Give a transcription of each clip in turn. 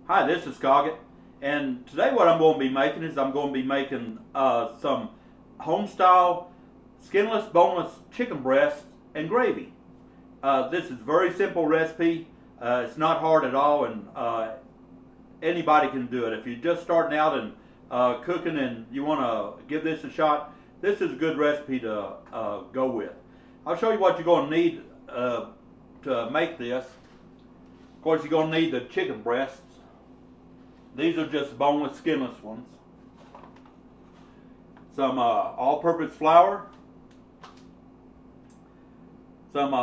Hi, this is Goggett, and today what I'm going to be making is I'm going to be making some Homestyle skinless, boneless chicken breasts and gravy. This is a very simple recipe. It's not hard at all, and anybody can do it. If you're just starting out and cooking and you want to give this a shot, this is a good recipe to go with. I'll show you what you're going to need to make this. Of course, you're going to need the chicken breasts. These are just boneless, skinless ones. Some all-purpose flour. Some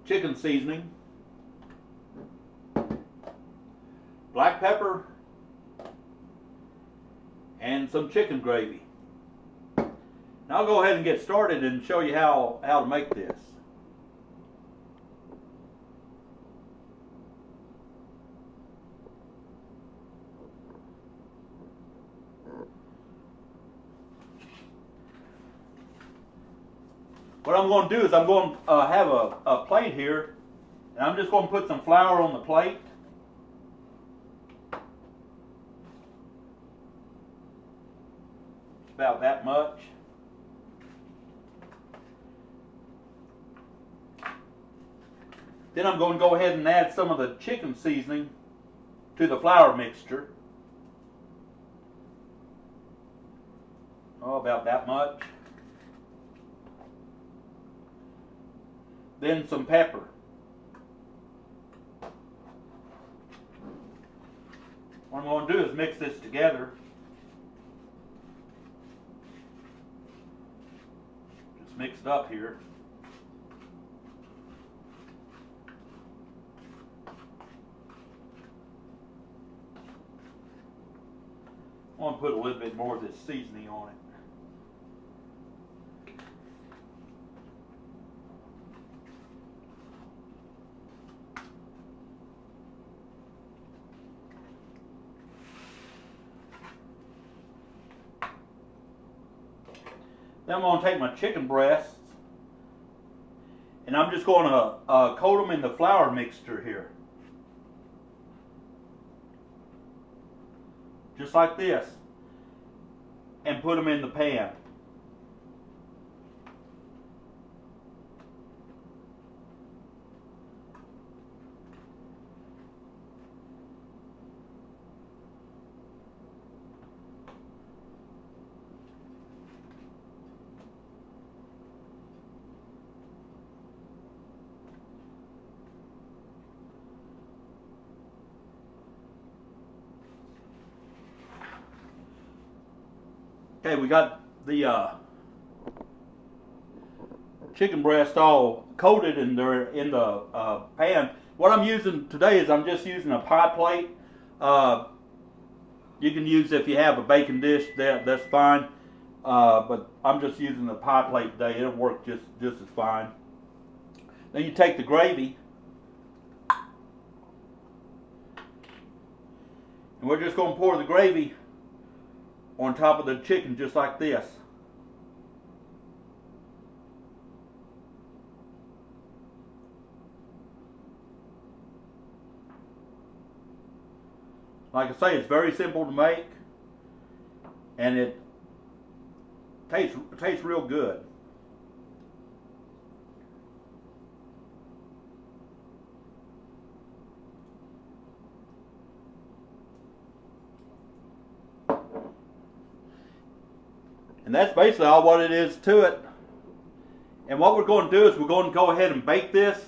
chicken seasoning. Black pepper. And some chicken gravy. Now I'll go ahead and get started and show you how to make this. What I'm going to do is I'm going to have a plate here, and I'm just going to put some flour on the plate. It's about that much. Then I'm going to go ahead and add some of the chicken seasoning to the flour mixture. Oh, about that much. Then some pepper. What I'm going to do is mix this together. Just mix it up here. I want to put a little bit more of this seasoning on it. Then I'm going to take my chicken breasts and I'm just going to coat them in the flour mixture here. Just like this. And put them in the pan. Okay, we got the chicken breast all coated and they're in the pan. What I'm using today is I'm just using a pie plate. You can use, if you have a baking dish, that's fine. But I'm just using the pie plate today. It'll work just as fine. Then you take the gravy. And we're just going to pour the gravy on top of the chicken just like this. Like I say, it's very simple to make, and it tastes real good. And that's basically all what it is to it. And what we're going to do is we're going to go ahead and bake this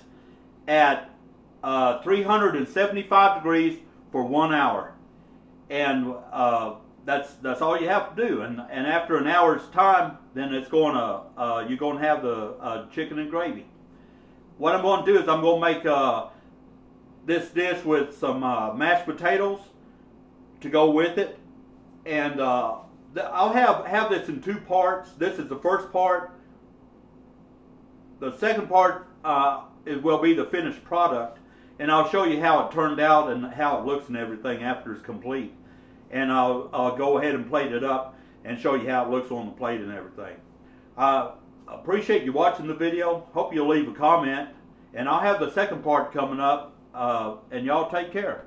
at 375 degrees for 1 hour. And that's all you have to do. And after an hour's time, then it's going to you're going to have the chicken and gravy. What I'm going to do is I'm going to make this dish with some mashed potatoes to go with it, and I'll have this in two parts. This is the first part. The second part will be the finished product, and I'll show you how it turned out and how it looks and everything after it's complete. And I'll go ahead and plate it up and show you how it looks on the plate and everything. I appreciate you watching the video. Hope you'll leave a comment, and I'll have the second part coming up, and y'all take care.